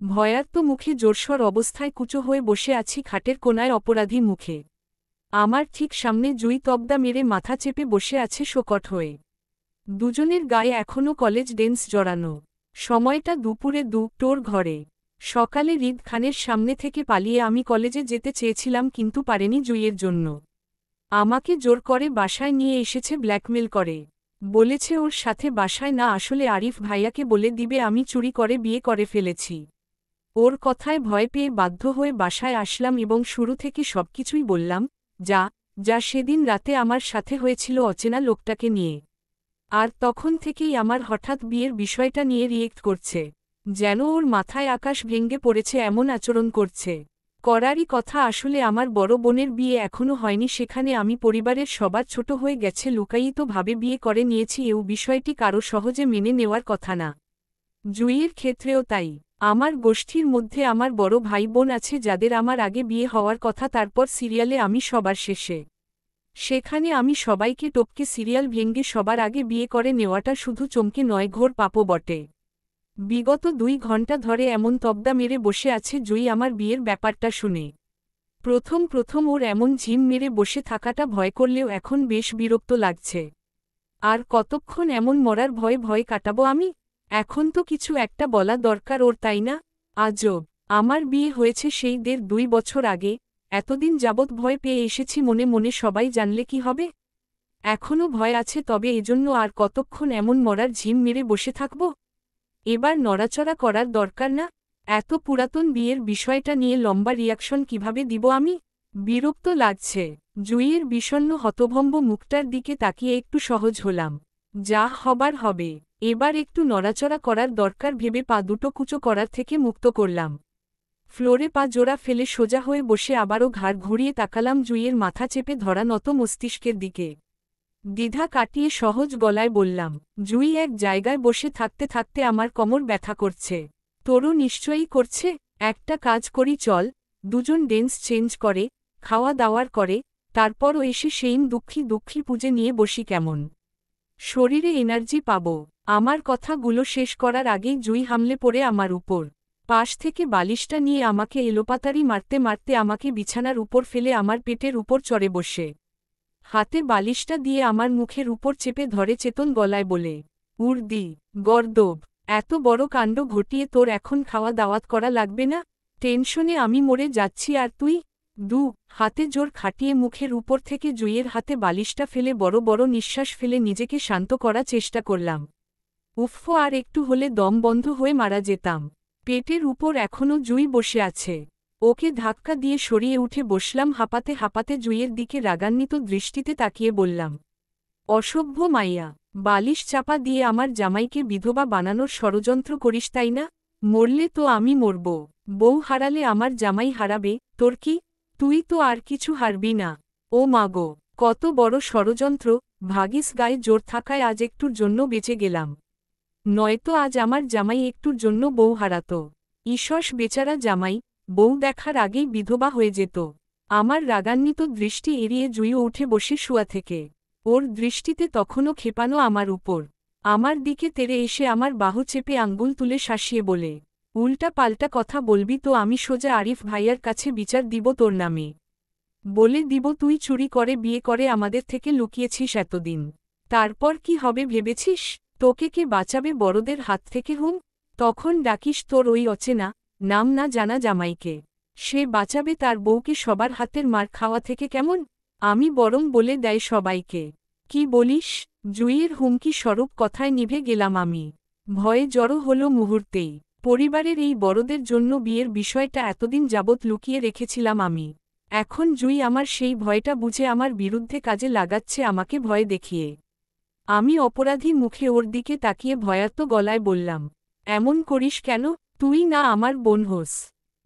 ভয়ার্ত মুখে জোরসর অবস্থায় কুচো হয়ে বসে আছি খাটের কোনায় অপরাধী মুখে। আমার ঠিক সামনে জুই তবদা মেরে মাথা চেপে বসে আছে শোকট হয়ে। দুজনের গায়ে এখনও কলেজ ডেন্স জড়ানো। সময়টা দুপুরে 2টোর ঘরে। সকালে রিদ খানের সামনে থেকে পালিয়ে আমি কলেজে যেতে চেয়েছিলাম, কিন্তু পারেনি জুইয়ের জন্য। আমাকে জোর করে বাসায় নিয়ে এসেছে, ব্ল্যাকমেল করে। বলেছে ওর সাথে বাসায় না আসলে আরিফ ভাইয়াকে বলে দিবে আমি চুরি করে বিয়ে করে ফেলেছি। ওর কথায় ভয় পেয়ে বাধ্য হয়ে বাসায় আসলাম এবং শুরু থেকে সবকিছুই বললাম, যা যা সেদিন রাতে আমার সাথে হয়েছিল অচেনা লোকটাকে নিয়ে। আর তখন থেকেই আমার হঠাৎ বিয়ের বিষয়টা নিয়ে রিয়েক্ট করছে, যেন ওর মাথায় আকাশ ভেঙে পড়েছে এমন আচরণ করছে। করারই কথা আসলে আমার বড় বোনের বিয়ে এখনও হয়নি, সেখানে আমি পরিবারের সবার ছোট হয়ে গেছে লুকায়িতভাবে বিয়ে করে নিয়েছি। এও বিষয়টি কারো সহজে মেনে নেওয়ার কথা না। জুইয়ের ক্ষেত্রেও তাই। আমার গোষ্ঠীর মধ্যে আমার বড় ভাই বোন আছে যাদের আমার আগে বিয়ে হওয়ার কথা, তারপর সিরিয়ালে আমি সবার শেষে। সেখানে আমি সবাইকে টপকে সিরিয়াল ভেঙে সবার আগে বিয়ে করে নেওয়াটা শুধু চমকে নয়, ঘোর পাপও বটে। বিগত 2 ঘন্টা ধরে এমন তবদা মেরে বসে আছে জুই আমার বিয়ের ব্যাপারটা শুনে। প্রথম প্রথম ওর এমন ঝিম মেরে বসে থাকাটা ভয় করলেও এখন বেশ বিরক্ত লাগছে। আর কতক্ষণ এমন মরার ভয়ে ভয় কাটাবো আমি? এখন তো কিছু একটা বলা দরকার ওর, তাই না? আজব, আমার বিয়ে হয়েছে সেই 1.5-2 বছর আগে। এতদিন যাবৎ ভয় পেয়ে এসেছি মনে মনে, সবাই জানলে কি হবে? এখনও ভয় আছে, তবে এজন্য আর কতক্ষণ এমন মরার ঝিম মেরে বসে থাকব? এবার নড়াচড়া করার দরকার না? এত পুরাতন বিয়ের বিষয়টা নিয়ে লম্বা রিয়াকশন কিভাবে দিব আমি? বিরক্ত লাগছে। জুইয়ের বিষণ্ণ হতভম্ব মুখটার দিকে তাকিয়ে একটু সহজ হলাম। যা হবার হবে। এবার একটু নড়াচড়া করার দরকার ভেবে পা দুটো কুচো করার থেকে মুক্ত করলাম। ফ্লোরে পা জোড়া ফেলে সোজা হয়ে বসে আবারও ঘাড় ঘুরিয়ে তাকালাম জুইয়ের মাথা চেপে ধরা নত মস্তিষ্কের দিকে। দ্বিধা কাটিয়ে সহজ গলায় বললাম, জুই। এক জায়গায় বসে থাকতে থাকতে আমার কোমর ব্যথা করছে। তোরও নিশ্চয়ই করছে। একটা কাজ করি চল, দুজন ডেন্স চেঞ্জ করে, খাওয়া দাওয়ার করে, তারপরও এসে সেইম দুঃখী দুঃখী পুজে নিয়ে বসি কেমন? শরীরে এনার্জি পাবো। আমার কথাগুলো শেষ করার আগেই জুই হামলে পড়ে আমার উপর। পাশ থেকে বালিশটা নিয়ে আমাকে এলোপাতাড়ি মারতে মারতে আমাকে বিছানার উপর ফেলে আমার পেটের উপর চড়ে বসে হাতে বালিশটা দিয়ে আমার মুখের উপর চেপে ধরে চেতন গলায় বলে, উর্দি, গর্দব, এত বড় কাণ্ড ঘটিয়ে তোর এখন খাওয়া দাওয়াত করা লাগবে না? টেনশনে আমি মরে যাচ্ছি আর তুই? হাতে জোর খাটিয়ে মুখের উপর থেকে জুইয়ের হাতে বালিশটা ফেলে বড় বড় নিঃশ্বাস ফেলে নিজেকে শান্ত করার চেষ্টা করলাম। উফ, আর একটু হলে দম বন্ধ হয়ে মারা যেতাম। পেটের উপর এখনও জুই বসে আছে। ওকে ধাক্কা দিয়ে সরিয়ে উঠে বসলাম, হাঁপাতে হাঁপাতে জুইয়ের দিকে রাগান্বিত দৃষ্টিতে তাকিয়ে বললাম, অসভ্য মাইয়া, বালিশ চাপা দিয়ে আমার জামাইকে বিধবা বানানোর ষড়যন্ত্র করিস তাই না? মরলে তো আমি মরব, বউ হারালে আমার জামাই হারাবে, তোর কি? তুই তো আর কিছু হারবি না। ও মাগো, কত বড় ষড়যন্ত্র! ভাগিস গায়ে জোর থাকায় আজ একটুর জন্য বেঁচে গেলাম, নয়তো আজ আমার জামাই একটুর জন্য বউ হারাত। ঈশ্বস বেচারা জামাই, বউ দেখার আগেই বিধবা হয়ে যেত। আমার রাগান্বিত দৃষ্টি এড়িয়ে জুইও উঠে বসে শুয়া থেকে। ওর দৃষ্টিতে তখনও ক্ষেপানো আমার উপর। আমার দিকে তেড়ে এসে আমার বাহু চেপে আঙ্গুল তুলে শাসিয়ে বলে, উল্টা পাল্টা কথা বলবি তো আমি সোজা আরিফ ভাইয়ার কাছে বিচার দিব তোর নামে। বলে দিব তুই চুরি করে বিয়ে করে আমাদের থেকে লুকিয়েছিস এতদিন। তারপর কি হবে ভেবেছিস? তোকে কে বাঁচাবে বড়দের হাত থেকে? তখন ডাকিস তোর ওই অচেনা, নাম না জানা জামাইকে। সে বাঁচাবে তার বউকে সবার হাতের মার খাওয়া থেকে কেমন? আমি বরং বলে দেয় সবাইকে। কি বলিস? জুইয়ের হুমকি স্বরূপ কথায় নিভে গেলাম আমি। ভয়ে জড়ো হলো মুহূর্তেই। পরিবারের এই বড়দের জন্য বিয়ের বিষয়টা এতদিন যাবৎ লুকিয়ে রেখেছিলাম আমি। এখন জুই আমার সেই ভয়টা বুঝে আমার বিরুদ্ধে কাজে লাগাচ্ছে, আমাকে ভয় দেখিয়ে। আমি অপরাধী মুখে ওর দিকে তাকিয়ে ভয়ার্ত গলায় বললাম, এমন করিস কেন? তুই না আমার বোন হোস?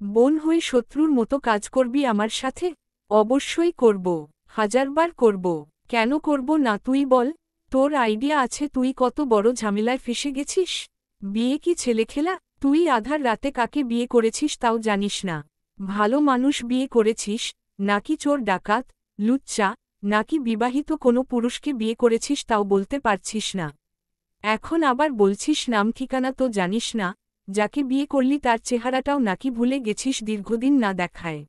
বোন হয়ে শত্রুর মতো কাজ করবি আমার সাথে? অবশ্যই করব, হাজারবার করব। কেন করব না তুই বল? তোর আইডিয়া আছে তুই কত বড় ঝামেলায় ফেসে গেছিস? বিয়ে কি ছেলেখেলা? তুই আধার রাতে কাকে বিয়ে করেছিস তাও জানিস না। ভালো মানুষ বিয়ে করেছিস, নাকি চোর ডাকাত, লুচ্চা, নাকি বিবাহিত কোনো পুরুষকে বিয়ে করেছিস তাও বলতে পারছিস না। এখন আবার বলছিস নাম ঠিকানা তো জানিস না। যাকে বিয়ে করলি তার চেহারাটাও নাকি ভুলে গেছিস দীর্ঘদিন না দেখায়।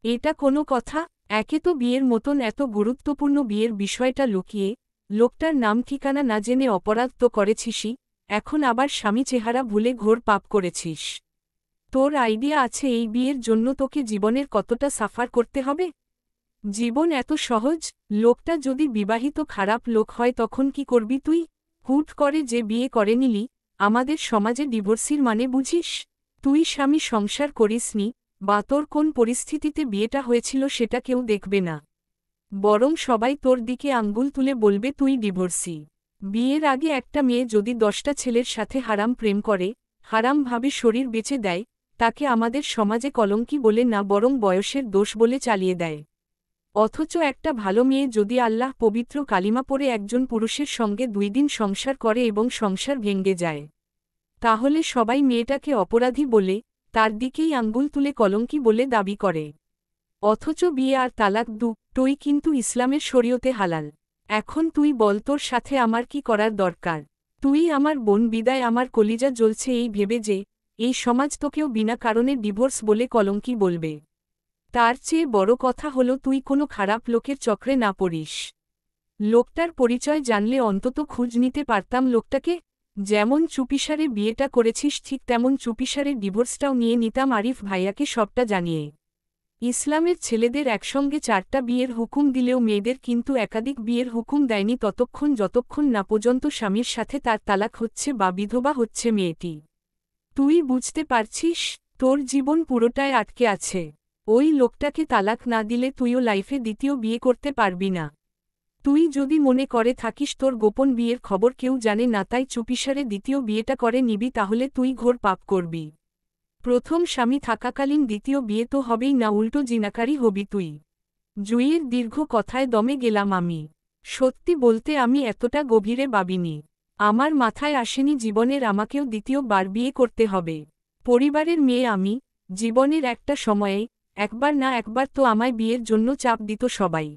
এটা কোনো কথা? একে তো বিয়ের মতন এত গুরুত্বপূর্ণ বিয়ের বিষয়টা লুকিয়ে, লোকটার নাম ঠিকানা না জেনে অপরাধ তো করেছিসই, এখন আবার স্বামী চেহারা ভুলে ঘোর পাপ করেছিস। তোর আইডিয়া আছে এই বিয়ের জন্য তোকে জীবনের কতটা সাফার করতে হবে? জীবন এত সহজ? লোকটা যদি বিবাহিত খারাপ লোক হয় তখন কি করবি তুই? হুট করে যে বিয়ে করে নিলি, আমাদের সমাজে ডিভোর্সির মানে বুঝিস? তুই স্বামী সংসার করিসনি, বা তোর কোন পরিস্থিতিতে বিয়েটা হয়েছিল সেটা কেউ দেখবে না। বরং সবাই তোর দিকে আঙ্গুল তুলে বলবে তুই ডিভোর্সি। বিয়ের আগে একটা মেয়ে যদি 10টা ছেলের সাথে হারাম প্রেম করে, হারামভাবে শরীর বেচে দেয়, তাকে আমাদের সমাজে কলঙ্কি বলে না বরং বয়সের দোষ বলে চালিয়ে দেয়। অথচ একটা ভালো মেয়ে যদি আল্লাহ পবিত্র কালিমা পড়ে একজন পুরুষের সঙ্গে 2 দিন সংসার করে এবং সংসার ভেঙে যায়, তাহলে সবাই মেয়েটাকে অপরাধী বলে, তার দিকেই আঙ্গুল তুলে কলঙ্কি বলে দাবি করে। অথচ বিয়ে আর তালাক দুটোই কিন্তু ইসলামের শরীয়তে হালাল। এখন তুই বল তোর সাথে আমার কি করার দরকার? তুই আমার বোন, বিদায় আমার কলিজা জ্বলছে এই ভেবে যে এই সমাজ তোকেও বিনা কারণে ডিভোর্স বলে কলঙ্কি বলবে। তার চেয়ে বড় কথা হলো তুই কোনো খারাপ লোকের চক্রে না পড়িস। লোকটার পরিচয় জানলে অন্তত খোঁজ নিতে পারতাম লোকটাকে। যেমন চুপিসারে বিয়েটা করেছিস ঠিক তেমন চুপিসারে ডিভোর্সটাও নিয়ে নিতাম আরিফ ভাইয়াকে সবটা জানিয়ে। ইসলামের ছেলেদের একসঙ্গে 4টা বিয়ের হুকুম দিলেও মেয়েদের কিন্তু একাধিক বিয়ের হুকুম দেয়নি ততক্ষণ যতক্ষণ না পর্যন্ত স্বামীর সাথে তার তালাক হচ্ছে বা বিধবা হচ্ছে মেয়েটি। তুই বুঝতে পারছিস? তোর জীবন পুরোটাই আটকে আছে। ওই লোকটাকে তালাক না দিলে তুইও লাইফে দ্বিতীয় বিয়ে করতে পারবি না। তুই যদি মনে করে থাকিস তোর গোপন বিয়ের খবর কেউ জানে না তাই চুপিসারে দ্বিতীয় বিয়েটা করে নিবি, তাহলে তুই ঘোর পাপ করবি। প্রথম স্বামী থাকাকালীন দ্বিতীয় বিয়ে তো হবেই না, উল্টো জিনাকারী হবি তুই। জুইয়ের দীর্ঘ কথায় দমে গেলাম আমি। সত্যি বলতে আমি এতটা গভীরে ভাবিনি। আমার মাথায় আসেনি জীবনের আমাকেও দ্বিতীয় বার বিয়ে করতে হবে। পরিবারের মেয়ে আমি, জীবনের একটা সময়ে একবার না একবার তো আমায় বিয়ের জন্য চাপ দিত সবাই।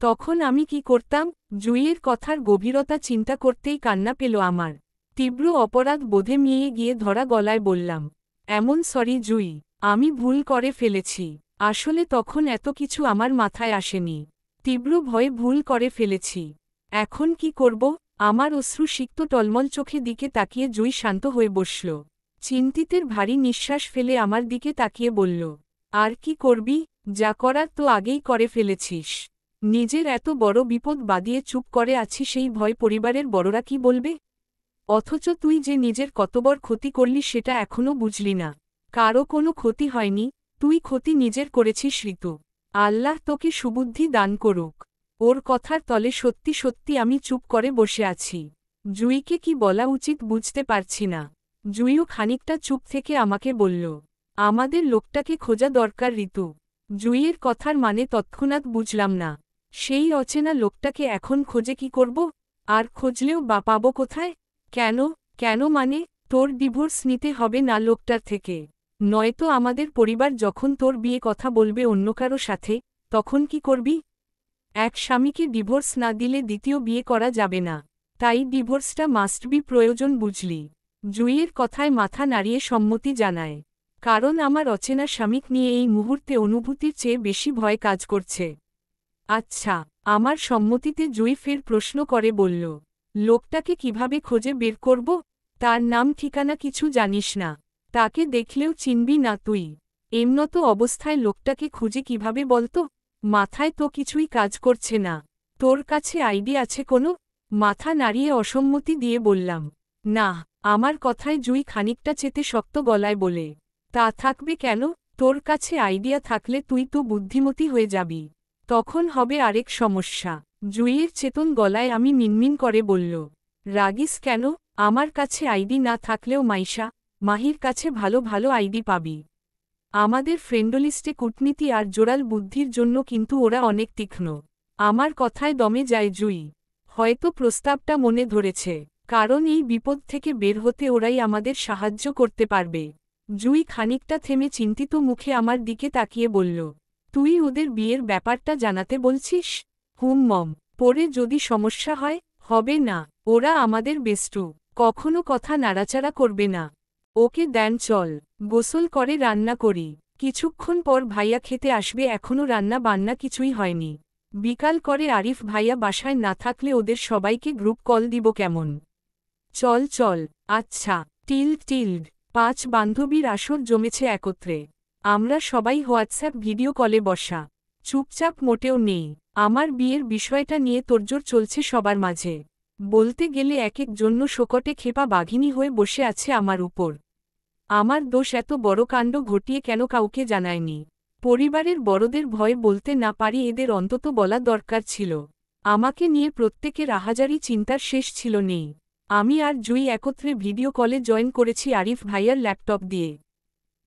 তখন আমি কি করতাম? জুইয়ের কথার গভীরতা চিন্তা করতেই কান্না পেল আমার। তীব্র অপরাধ বোধে মিয়ে গিয়ে ধরা গলায় বললাম, এমন সরি জুই, আমি ভুল করে ফেলেছি। আসলে তখন এত কিছু আমার মাথায় আসেনি। তীব্র ভয়ে ভুল করে ফেলেছি। এখন কি করব? আমার অশ্রুসিক্ত টলমল চোখে দিকে তাকিয়ে জুই শান্ত হয়ে বসল। চিন্তিতের ভারী নিঃশ্বাস ফেলে আমার দিকে তাকিয়ে বলল, আর কি করবি? যা করার তো আগেই করে ফেলেছিস। নিজের এত বড় বিপদ বাদিয়ে চুপ করে আছি সেই ভয় পরিবারের বড়রা কি বলবে? অথচ তুই যে নিজের কত বড় ক্ষতি করলি সেটা এখনও বুঝলি না। কারো কোনো ক্ষতি হয়নি, তুই ক্ষতি নিজের করেছিস ঋতু। আল্লাহ তোকে সুবুদ্ধি দান করুক। ওর কথার তলে সত্যি সত্যি আমি চুপ করে বসে আছি। জুইকে কি বলা উচিত বুঝতে পারছি না। জুইও খানিকটা চুপ থেকে আমাকে বলল, আমাদের লোকটাকে খোঁজা দরকার ঋতু। জুইয়ের কথার মানে তৎক্ষণাৎ বুঝলাম না। সেই অচেনা লোকটাকে এখন খোঁজে কি করব? আর খুঁজলেও বা পাবো কোথায়? কেন? কেন মানে? তোর ডিভোর্স নিতে হবে না লোকটার থেকে। নয়তো আমাদের পরিবার যখন তোর বিয়ে কথা বলবে অন্য কারো সাথে, তখন কি করবি? এক স্বামীকে ডিভোর্স না দিলে দ্বিতীয় বিয়ে করা যাবে না। তাই ডিভোর্সটা মাস্ট বি প্রয়োজন বুঝলি। জুইয়ের কথায় মাথা নাড়িয়ে সম্মতি জানায়। কারণ আমার অচেনা স্বামীক নিয়ে এই মুহূর্তে অনুভূতির চেয়ে বেশি ভয় কাজ করছে। আচ্ছা, আমার সম্মতিতে জুই ফের প্রশ্ন করে বলল, লোকটাকে কিভাবে খোঁজে বের করব? তার নাম ঠিকানা কিছু জানিস না? তাকে দেখলেও চিনবি না তুই? এমনত অবস্থায় লোকটাকে খুঁজে কিভাবে বলতো? মাথায় তো কিছুই কাজ করছে না। তোর কাছে আইডিয়া আছে কোনো? মাথা নাড়িয়ে অসম্মতি দিয়ে বললাম, না। আমার কথায় জুই খানিকটা চেতে শক্ত গলায় বলে, তা থাকবে কেন? তোর কাছে আইডিয়া থাকলে তুই তো বুদ্ধিমতী হয়ে যাবি। তখন হবে আরেক সমস্যা। জুইয়ের চেতন গলায় আমি মিনমিন করে বলল, রাগিস কেন? আমার কাছে আইডি না থাকলেও মাহির কাছে ভালো ভালো আইডি পাবি। আমাদের ফ্রেন্ডলিস্টে কূটনীতি আর জোরাল বুদ্ধির জন্য কিন্তু ওরা অনেক তীক্ষ্ণ। আমার কথায় দমে যায় জুই। হয়তো প্রস্তাবটা মনে ধরেছে, কারণ এই বিপদ থেকে বের হতে ওরাই আমাদের সাহায্য করতে পারবে। জুই খানিকটা থেমে চিন্তিত মুখে আমার দিকে তাকিয়ে বলল, তুই ওদের বিয়ের ব্যাপারটা জানাতে বলছিস? মম। পরে যদি সমস্যা হয়? হবে না। ওরা আমাদের বেস্টু, কখনো কথা নাড়াচাড়া করবে না। ওকে দেন চল, গোসল করে রান্না করি। কিছুক্ষণ পর ভাইয়া খেতে আসবে, এখনও রান্না বান্না কিছুই হয়নি। বিকাল করে আরিফ ভাইয়া বাসায় না থাকলে ওদের সবাইকে গ্রুপ কল দিব কেমন? চল চল। আচ্ছা। টিল্ড 5 বান্ধবীর আসর জমেছে একত্রে। আমরা সবাই হোয়াটসঅ্যাপ ভিডিও কলে বসা। চুপচাপ মোটেও নেই। আমার বিয়ের বিষয়টা নিয়ে তোড়জোড় চলছে সবার মাঝে। বলতে গেলে এক এক জন্য শোকটে খেপা বাঘিনী হয়ে বসে আছে আমার উপর। আমার দোষ এত বড় কাণ্ড ঘটিয়ে কেন কাউকে জানায়নি? পরিবারের বড়দের ভয়ে বলতে না পারি, এদের অন্তত বলা দরকার ছিল। আমাকে নিয়ে প্রত্যেকের আহাজারি চিন্তার শেষ ছিল নেই। আমি আর জুই একত্রে ভিডিও কলে জয়েন করেছি আরিফ ভাইয়ার ল্যাপটপ দিয়ে।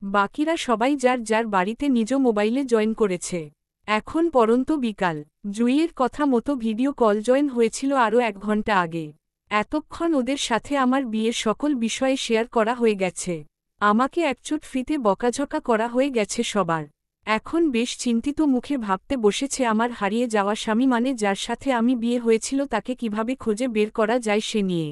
বাকিরা সবাই যার যার বাড়িতে নিজ মোবাইলে জয়েন করেছে। এখন পরন্ত বিকাল। জুইয়ের কথা মতো ভিডিও কল জয়েন হয়েছিল আরও 1 ঘন্টা আগে। এতক্ষণ ওদের সাথে আমার বিয়ের সকল বিষয়ে শেয়ার করা হয়ে গেছে। আমাকে একচোট ফিতে বকাঝকা করা হয়ে গেছে সবার। এখন বেশ চিন্তিত মুখে ভাবতে বসেছে আমার হারিয়ে যাওয়া স্বামী, মানে যার সাথে আমি বিয়ে হয়েছিল, তাকে কিভাবে খুঁজে বের করা যায় সে নিয়ে।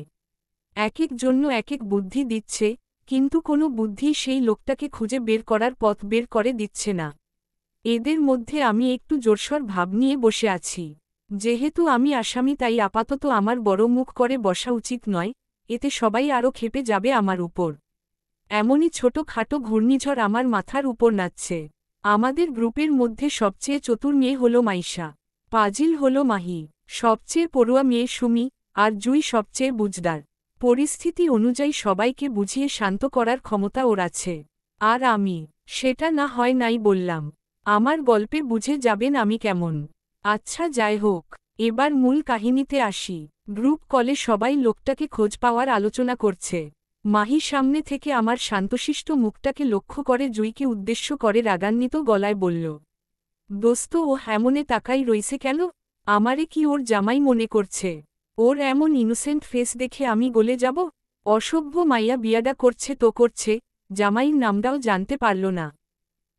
এক এক জন্য এক এক বুদ্ধি দিচ্ছে, কিন্তু কোনো বুদ্ধি সেই লোকটাকে খুঁজে বের করার পথ বের করে দিচ্ছে না। এদের মধ্যে আমি একটু জোরসর ভাব নিয়ে বসে আছি। যেহেতু আমি আসামি, তাই আপাতত আমার বড় মুখ করে বসা উচিত নয়, এতে সবাই আরও ক্ষেপে যাবে আমার উপর। এমনই ছোটখাটো ঘূর্ণিঝড় আমার মাথার উপর নাচছে। আমাদের গ্রুপের মধ্যে সবচেয়ে চতুর মেয়ে হল মাইশা, পাজিল হল মাহি, সবচেয়ে পড়ুয়া মেয়ে সুমি, আর জুই সবচেয়ে বুঝদার। পরিস্থিতি অনুযায়ী সবাইকে বুঝিয়ে শান্ত করার ক্ষমতা ওর আছে। আর আমি, সেটা না হয় নাই বললাম। আমার গল্পে বুঝে যাবেন আমি কেমন। আচ্ছা যাই হোক, এবার মূল কাহিনীতে আসি। গ্রুপ কলে সবাই লোকটাকে খোঁজ পাওয়ার আলোচনা করছে। মাহি সামনে থেকে আমার শান্তশিষ্ট মুখটাকে লক্ষ্য করে জুইকে উদ্দেশ্য করে রাগান্বিত গলায় বলল, দোস্ত ও এমনে তাকাই রইছে কেন? আমারে কি ওর জামাই মনে করছে? ওর এমন ইনোসেন্ট ফেস দেখে আমি গলে যাব? অসভ্য মাইয়া বিয়াডা করছে তো করছে, জামাইর নামটাও জানতে পারল না।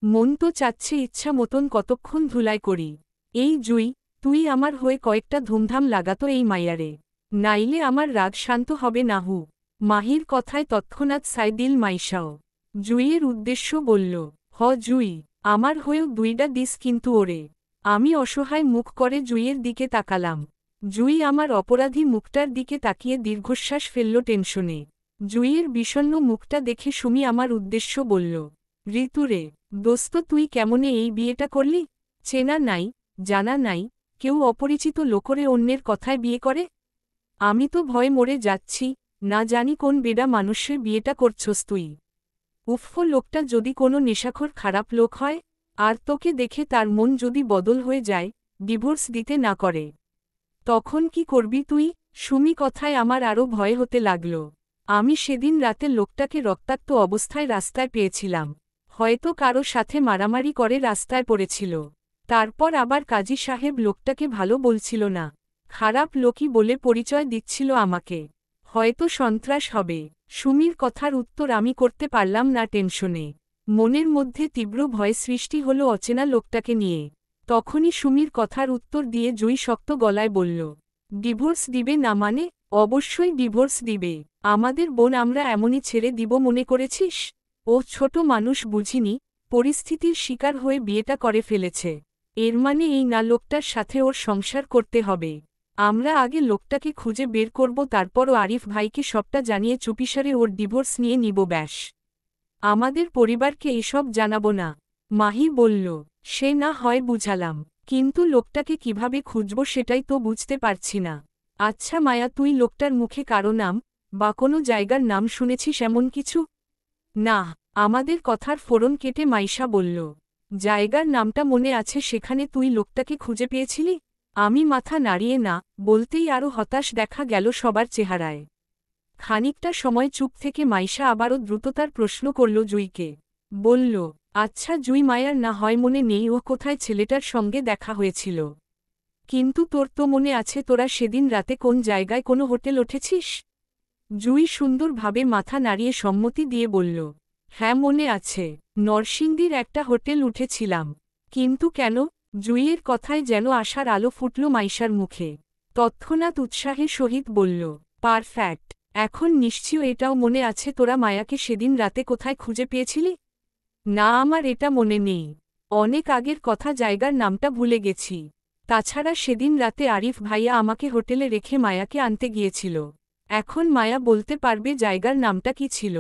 মন তো চাচ্ছে ইচ্ছা মতন কতক্ষণ ধুলাই করি। এই জুই, তুই আমার হয়ে কয়েকটা ধুমধাম লাগাতো এই মাইয়ারে, নাইলে আমার রাগ শান্ত হবে না। হু মাহির কথায় তৎক্ষণাৎ সাইদিল মাইশাও। জুইয়ের উদ্দেশ্য বলল, হ জুই, আমার হয়েও 2টা দিস কিন্তু ওরে। আমি অসহায় মুখ করে জুইয়ের দিকে তাকালাম। জুই আমার অপরাধী মুখটার দিকে তাকিয়ে দীর্ঘশ্বাস ফেলল টেনশনে। জুইয়ের বিষণ্ণ মুখটা দেখে সুমি আমার উদ্দেশ্য বলল, ঋতুরে, দোস্ত তুই কেমনে এই বিয়েটা করলি? চেনা নাই, জানা নাই, কেউ অপরিচিত লোকরে অন্যের কথায় বিয়ে করে? আমি তো ভয়ে মরে যাচ্ছি, না জানি কোন বেডা মানুষের বিয়েটা করছস তুই। উফ, লোকটা যদি কোনো নেশাখোর খারাপ লোক হয়, আর তোকে দেখে তার মন যদি বদল হয়ে যায়, ডিভোর্স দিতে না করে, তখন কি করবি তুই? সুমি কথায় আমার আরও ভয় হতে লাগল। আমি সেদিন রাতে লোকটাকে রক্তাক্ত অবস্থায় রাস্তায় পেয়েছিলাম। হয়তো কারো সাথে মারামারি করে রাস্তায় পড়েছিল। তারপর আবার কাজী সাহেব লোকটাকে ভালো বলছিল না, খারাপ লোকই বলে পরিচয় দিচ্ছিল আমাকে। হয়তো সন্ত্রাস হবে। সুমির কথার উত্তর আমি করতে পারলাম না টেনশনে। মনের মধ্যে তীব্র ভয় সৃষ্টি হলো অচেনা লোকটাকে নিয়ে। তখনই সুমির কথার উত্তর দিয়ে জুই শক্ত গলায় বলল, ডিভোর্স দিবে না মানে? অবশ্যই ডিভোর্স দিবে। আমাদের বোন আমরা এমনই ছেড়ে দিব মনে করেছিস? ও ছোট মানুষ, বুঝিনি, পরিস্থিতির শিকার হয়ে বিয়েটা করে ফেলেছে। এর মানে এই না লোকটার সাথে ওর সংসার করতে হবে। আমরা আগে লোকটাকে খুঁজে বের করব, তারপরও আরিফ ভাইকে সবটা জানিয়ে চুপিসারে ওর ডিভোর্স নিয়ে নিব ব্যাস। আমাদের পরিবারকে এসব জানাবো না। মাহি বলল, সে না হয় বুঝালাম, কিন্তু লোকটাকে কিভাবে খুঁজব সেটাই তো বুঝতে পারছি না। আচ্ছা মায়া, তুই লোকটার মুখে কারো নাম বা কোনো জায়গার নাম শুনেছিস এমন কিছু? না। আমাদের কথার ফোড়ন কেটে মাইশা বলল, জায়গার নামটা মনে আছে, সেখানে তুই লোকটাকে খুঁজে পেয়েছিলি? আমি মাথা নাড়িয়ে না বলতেই আরও হতাশ দেখা গেল সবার চেহারায়। খানিকটা সময় চুপ থেকে মাইশা আবারও দ্রুততার প্রশ্ন করল জুইকে। বলল, আচ্ছা জুই, মায়ার না হয় মনে নেই ও কোথায় ছেলেটার সঙ্গে দেখা হয়েছিল, কিন্তু তোর তো মনে আছে তোরা সেদিন রাতে কোন জায়গায় কোনো হোটেল উঠেছিস? জুই সুন্দরভাবে মাথা নাড়িয়ে সম্মতি দিয়ে বলল, হ্যাঁ মনে আছে, নরসিংদীর একটা হোটেল উঠেছিলাম। কিন্তু কেন? জুইয়ের কথায় যেন আশার আলো ফুটল মাইশার মুখে। তৎক্ষণাৎ উৎসাহের সহিত বলল, পারফেক্ট, এখন নিশ্চয় এটাও মনে আছে তোরা মায়াকে সেদিন রাতে কোথায় খুঁজে পেয়েছিলি? না, আমার এটা মনে নেই। অনেক আগের কথা, জায়গার নামটা ভুলে গেছি। তাছাড়া সেদিন রাতে আরিফ ভাইয়া আমাকে হোটেলে রেখে মায়াকে আনতে গিয়েছিল। এখন মায়া বলতে পারবে জায়গার নামটা কি ছিল।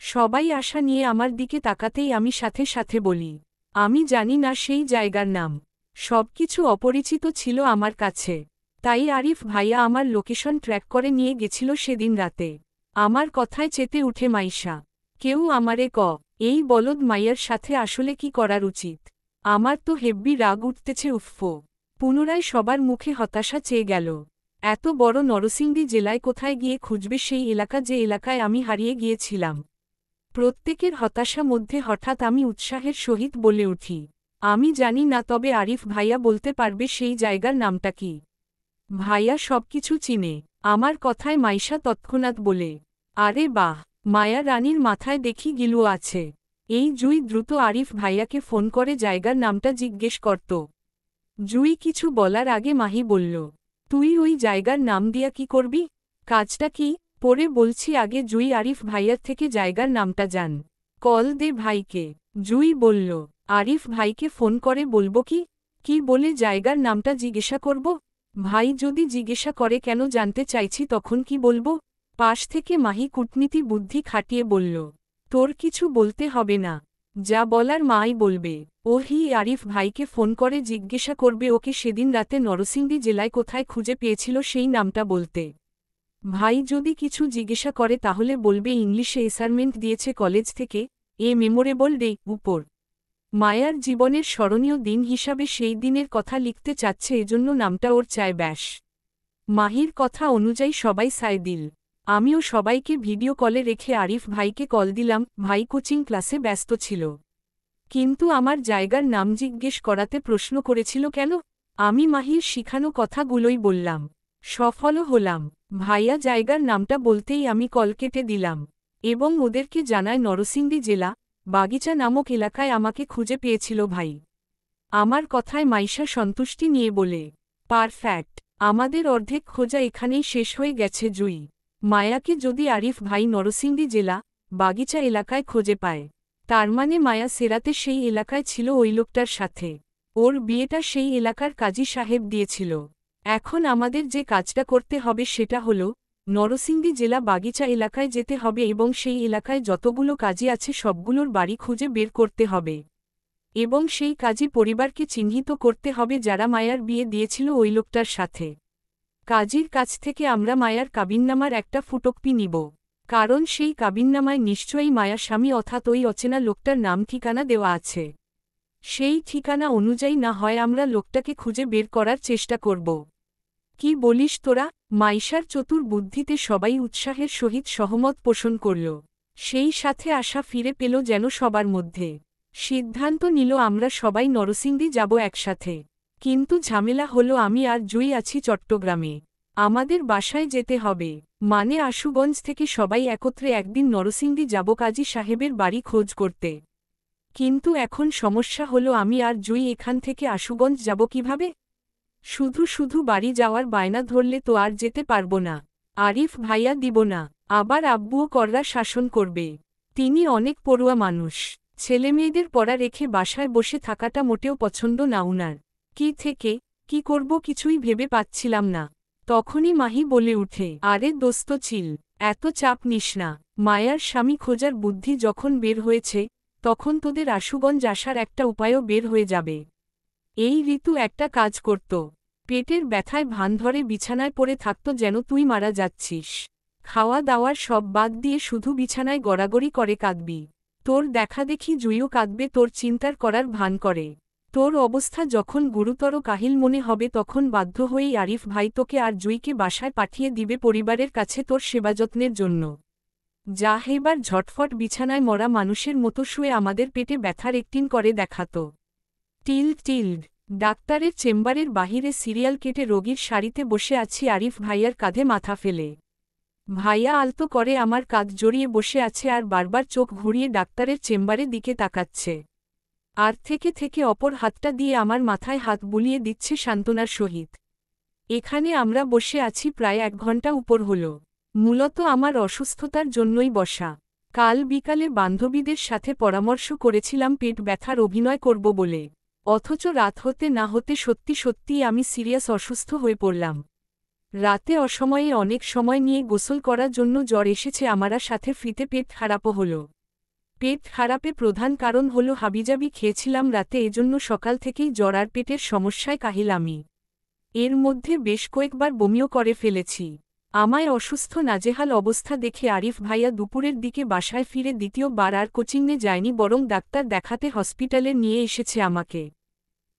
সবাই আশা নিয়ে আমার দিকে তাকাতেই আমি সাথে সাথে বলি, আমি জানি না সেই জায়গার নাম। সবকিছু অপরিচিত ছিল আমার কাছে। তাই আরিফ ভাইয়া আমার লোকেশন ট্র্যাক করে নিয়ে গেছিল সেদিন রাতে। আমার কথায় চেতে উঠে মাইশা, কেউ আমারে এই বলদ মাইয়ার সাথে আসলে কি করার উচিত? আমার তো হেব্বি রাগ উঠতেছে। উফফো। পুনরায় সবার মুখে হতাশা চেয়ে গেল। এত বড় নরসিংদী জেলায় কোথায় গিয়ে খুঁজবে সেই এলাকা, যে এলাকায় আমি হারিয়ে গিয়েছিলাম? প্রত্যেকের হতাশা মধ্যে হঠাৎ আমি উৎসাহের সহিত বলে উঠি, আমি জানি না, তবে আরিফ ভাইয়া বলতে পারবে সেই জায়গার নামটা কি। ভাইয়া সবকিছু চিনে। আমার কথায় মাইশা তৎক্ষণাৎ বলে, আরে বাহ, মায়া রানীর মাথায় দেখি গিলু আছে। এই জুই দ্রুত আরিফ ভাইয়াকে ফোন করে জায়গার নামটা জিজ্ঞেস করত। জুই কিছু বলার আগে মাহি বলল, তুই ওই জায়গার নাম দিয়া কি করবি? কাজটা কি? পরে বলছি, আগে জুই আরিফ ভাইয়ার থেকে জায়গার নামটা জান। কল দে ভাইকে। জুই বলল, আরিফ ভাইকে ফোন করে বলবো কি? কি বলে জায়গার নামটা জিজ্ঞাসা করব? ভাই যদি জিজ্ঞাসা করে কেন জানতে চাইছি তখন কি বলবো? পাশ থেকে মাহি কূটনীতি বুদ্ধি খাটিয়ে বলল, তোর কিছু বলতে হবে না, যা বলার মাই বলবে। ওহি আরিফ ভাইকে ফোন করে জিজ্ঞাসা করবে ওকে সেদিন রাতে নরসিংদী জেলায় কোথায় খুঁজে পেয়েছিল সেই নামটা বলতে। ভাই যদি কিছু জিজ্ঞাসা করে তাহলে বলবে ইংলিশে অ্যাসাইনমেন্ট দিয়েছে কলেজ থেকে, মেমোরেবল ডে উপর। মায়ার জীবনের স্মরণীয় দিন হিসাবে সেই দিনের কথা লিখতে চাচ্ছে, এজন্য নামটা ওর চায় ব্যাস। মাহির কথা অনুযায়ী সবাই সায় দিল। আমিও সবাইকে ভিডিও কলে রেখে আরিফ ভাইকে কল দিলাম। ভাই কোচিং ক্লাসে ব্যস্ত ছিল, কিন্তু আমার জায়গার নাম জিজ্ঞেস করাতে প্রশ্ন করেছিল কেন? আমি মাহির শিখানো কথাগুলোই বললাম। সফলও হলাম। ভাইয়া জায়গার নামটা বলতেই আমি কল কেটে দিলাম এবং ওদেরকে জানায় নরসিংদী জেলা বাগিচা নামক এলাকায় আমাকে খুঁজে পেয়েছিল ভাই। আমার কথায় মাইশা সন্তুষ্টি নিয়ে বলে, পারফ্যাক্ট, আমাদের অর্ধেক খোঁজা এখানেই শেষ হয়ে গেছে। জুই, মায়াকে যদি আরিফ ভাই নরসিংদী জেলা বাগিচা এলাকায় খুঁজে পায়, তার মানে মায়া সেরাতে সেই এলাকায় ছিল ওই লোকটার সাথে। ওর বিয়েটা সেই এলাকার কাজী সাহেব দিয়েছিল। এখন আমাদের যে কাজটা করতে হবে সেটা হলো নরসিংদী জেলা বাগিচা এলাকায় যেতে হবে এবং সেই এলাকায় যতগুলো কাজী আছে সবগুলোর বাড়ি খুঁজে বের করতে হবে এবং সেই কাজী পরিবারকে চিহ্নিত করতে হবে যারা মায়ার বিয়ে দিয়েছিল ওই লোকটার সাথে। কাজীর কাছ থেকে আমরা মায়ার কাবিননামার একটা ফটোকপি নিব, কারণ সেই কাবিননামায় নিশ্চয়ই মায়া স্বামী অর্থাৎ ওই অচেনা লোকটার নাম ঠিকানা দেওয়া আছে। সেই ঠিকানা অনুযায়ী না হয় আমরা লোকটাকে খুঁজে বের করার চেষ্টা করব। কি বলিস তোরা? মাইশার চতুর বুদ্ধিতে সবাই উৎসাহের সহিত সহমত পোষণ করল। সেই সাথে আশা ফিরে পেল যেন সবার মধ্যে। সিদ্ধান্ত নিল আমরা সবাই নরসিংদী যাব একসাথে। কিন্তু ঝামেলা হলো আমি আর জুই আছি চট্টগ্রামে। আমাদের বাসায় যেতে হবে, মানে আশুগঞ্জ থেকে সবাই একত্রে একদিন নরসিংদী যাব কাজী সাহেবের বাড়ি খোঁজ করতে। কিন্তু এখন সমস্যা হলো আমি আর জুই এখান থেকে আশুগঞ্জ যাব কিভাবে? শুধু শুধু বাড়ি যাওয়ার বায়না ধরলে তো আর যেতে পারবো না। আরিফ ভাইয়া দিব না, আবার আব্বুও কররা শাসন করবে। তিনি অনেক পড়ুয়া মানুষ, ছেলেমেয়েদের পড়া রেখে বাসায় বসে থাকাটা মোটেও পছন্দ না উনার। কি করব কিছুই ভেবে পাচ্ছিলাম না। তখনই মাহি বলে উঠে, আরে দোস্ত চিল, এত চাপ নিস না। মায়ার স্বামী খোঁজার বুদ্ধি যখন বের হয়েছে তখন তোদের আশুগঞ্জ আসার একটা উপায়ও বের হয়ে যাবে। এই ঋতু একটা কাজ করত, পেটের ব্যথায় ভান ধরে বিছানায় পড়ে থাকত যেন তুই মারা যাচ্ছিস। খাওয়া দাওয়ার সব বাদ দিয়ে শুধু বিছানায় গড়াগড়ি করে কাঁদবি। তোর দেখা দেখি জুইও কাঁদবে তোর চিন্তার করার ভান করে। তোর অবস্থা যখন গুরুতর কাহিল মনে হবে তখন বাধ্য হয়েই আরিফ ভাই তোকে আর জুইকে বাসায় পাঠিয়ে দিবে পরিবারের কাছে তোর সেবাযত্নের জন্য। যা এবার ঝটফট বিছানায় মরা মানুষের মতো শুয়ে আমাদের পেটে ব্যথার একটিন করে দেখাত। টিল্ড ডাক্তারের চেম্বারের বাহিরে সিরিয়াল কেটে রোগীর সারিতে বসে আছি আরিফ ভাইয়ার কাঁধে মাথা ফেলে। ভাইয়া আলতো করে আমার কাঁধ জড়িয়ে বসে আছে আর বারবার চোখ ঘুরিয়ে ডাক্তারের চেম্বারের দিকে তাকাচ্ছে। আর থেকে অপর হাতটা দিয়ে আমার মাথায় হাত বুলিয়ে দিচ্ছে সান্ত্বনার সহিত। এখানে আমরা বসে আছি প্রায় 1 ঘন্টা উপর হলো। মূলত আমার অসুস্থতার জন্যই বসা। কাল বিকালে বান্ধবীদের সাথে পরামর্শ করেছিলাম পেট ব্যথার অভিনয় করব বলে, অথচ রাত হতে না হতে সত্যি সত্যিই আমি সিরিয়াস অসুস্থ হয়ে পড়লাম। রাতে অসময়ে অনেক সময় নিয়ে গোসল করার জন্য জ্বর এসেছে আমারা, সাথে ফ্রিতে পেট খারাপও হলো। পেট খারাপে প্রধান কারণ হলো হাবিজাবি খেয়েছিলাম রাতে, এজন্য সকাল থেকেই জ্বর আর পেটের সমস্যায় কাহিল আমি। এর মধ্যে বেশ কয়েকবার বমিও করে ফেলেছি। আমায় অসুস্থ নাজেহাল অবস্থা দেখে আরিফ ভাইয়া দুপুরের দিকে বাসায় ফিরে দ্বিতীয়বার আর কোচিংয়ে যায়নি, বরং ডাক্তার দেখাতে হসপিটালে নিয়ে এসেছে আমাকে।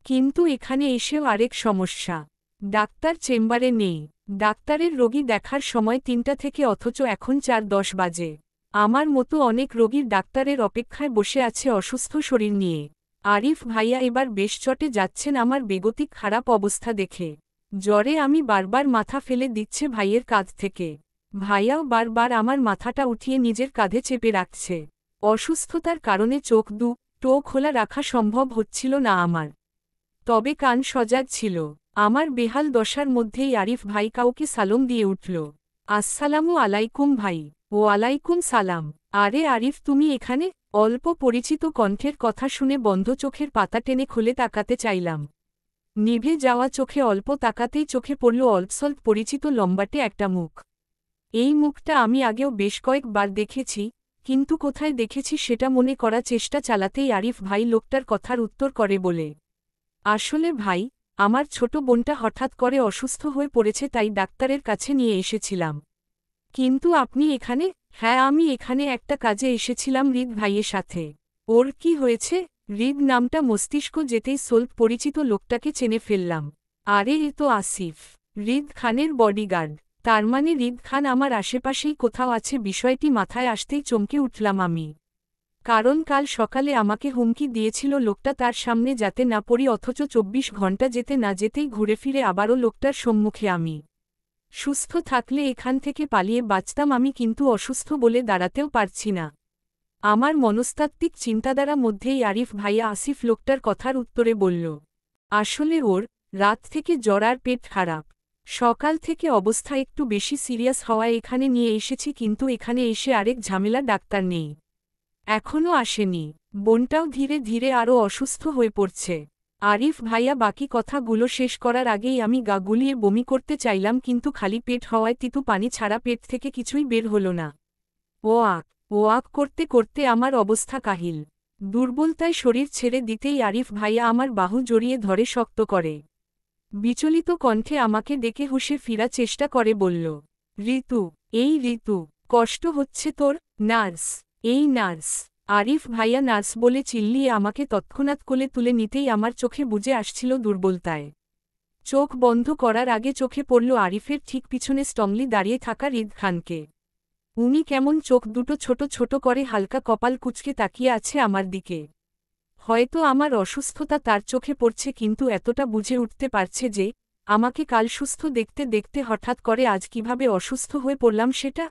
কিন্তু এখানে এসেও আরেক সমস্যা, ডাক্তার চেম্বারে নেই। ডাক্তারের রোগী দেখার সময় ৩টা থেকে, অথচ এখন ৪:১০ বাজে। আমার মতো অনেক রোগীর ডাক্তারের অপেক্ষায় বসে আছে অসুস্থ শরীর নিয়ে। আরিফ ভাইয়া এবার বেশ চটে যাচ্ছেন আমার বেগতিক খারাপ অবস্থা দেখে। জ্বরে আমি বারবার মাথা ফেলে দিচ্ছে ভাইয়ের কাঁধ থেকে। ভাইয়াও বারবার আমার মাথাটা উঠিয়ে নিজের কাঁধে চেপে রাখছে। অসুস্থতার কারণে চোখ দুটো খোলা রাখা সম্ভব হচ্ছিল না আমার, তবে কান সজাগ ছিল। আমার বেহাল দশার মধ্যেই আরিফ ভাই কাউকে সালাম দিয়ে উঠল। আসসালামু আলাইকুম ভাই। ওয়ালাইকুম সালাম। আরে আরিফ, তুমি এখানে? অল্প পরিচিত কণ্ঠের কথা শুনে বন্ধ চোখের পাতা টেনে খুলে তাকাতে চাইলাম। নিভে যাওয়া চোখে অল্প তাকাতেই চোখে পড়ল অল্পস্বল্প পরিচিত লম্বাটে একটা মুখ। এই মুখটা আমি আগেও বেশ কয়েকবার দেখেছি, কিন্তু কোথায় দেখেছি সেটা মনে করার চেষ্টা চালাতেই আরিফ ভাই লোকটার কথার উত্তর করে বলে, আসলে ভাই, আমার ছোট বোনটা হঠাৎ করে অসুস্থ হয়ে পড়েছে, তাই ডাক্তারের কাছে নিয়ে এসেছিলাম। কিন্তু আপনি এখানে? হ্যাঁ, আমি এখানে একটা কাজে এসেছিলাম হৃদ ভাইয়ের সাথে। ওর কি হয়েছে? হৃদ নামটা মস্তিষ্ক যেতেই সোল্প পরিচিত লোকটাকে চেনে ফেললাম। আরে এ তো আসিফ, হৃদ খানের বডিগার্ড। তার মানে হৃদ খান আমার আশেপাশেই কোথাও আছে। বিষয়টি মাথায় আসতেই চমকে উঠলাম আমি, কারণ কাল সকালে আমাকে হুমকি দিয়েছিল লোকটা তার সামনে যাতে না পড়ি, অথচ ২৪ ঘণ্টা যেতে না যেতেই ঘুরে ফিরে আবারও লোকটার সম্মুখে আমি। সুস্থ থাকলে এখান থেকে পালিয়ে বাঁচতাম আমি, কিন্তু অসুস্থ বলে দাঁড়াতেও পারছি না। আমার মনস্তাত্ত্বিক চিন্তাধারা মধ্যেই আরিফ ভাইয়া আসিফ লোকটার কথার উত্তরে বলল, আসলে ওর রাত থেকে জ্বর আর পেট খারাপ। সকাল থেকে অবস্থা একটু বেশি সিরিয়াস হওয়ায় এখানে নিয়ে এসেছি, কিন্তু এখানে এসে আরেক ঝামেলা, ডাক্তার নেই, এখনও আসেনি। বোনটাও ধীরে ধীরে আরও অসুস্থ হয়ে পড়ছে। আরিফ ভাইয়া বাকি কথাগুলো শেষ করার আগেই আমি গা গুলিয়ে বমি করতে চাইলাম, কিন্তু খালি পেট হওয়ায় তিতু পানি ছাড়া পেট থেকে কিছুই বের হলো না। ওয়াক করতে করতে আমার অবস্থা কাহিল। দুর্বলতায় শরীর ছেড়ে দিতেই আরিফ ভাইয়া আমার বাহু জড়িয়ে ধরে শক্ত করে বিচলিত কণ্ঠে আমাকে ডেকে হুঁশে ফিরা চেষ্টা করে বলল, ঋতু, এই ঋতু, কষ্ট হচ্ছে তোর? নার্স, এই নার্স। আরিফ ভাইয়া নার্স বলে চিল্লিয়ে আমাকে তৎক্ষণাৎ কোলে তুলে নিতেই আমার চোখে বুজে আসছিল দুর্বলতায়। চোখ বন্ধ করার আগে চোখে পড়ল আরিফের ঠিক পিছনে স্টংলি দাঁড়িয়ে থাকা হৃদ খানকে। উনি কেমন চোখ দুটো ছোট ছোট করে হালকা কপাল কুঁচকে তাকিয়ে আছে আমার দিকে। হয়তো আমার অসুস্থতা তার চোখে পড়ছে, কিন্তু এতটা বুঝে উঠতে পারছে যে আমাকে কাল সুস্থ দেখতে দেখতে হঠাৎ করে আজ কিভাবে অসুস্থ হয়ে পড়লাম সেটা।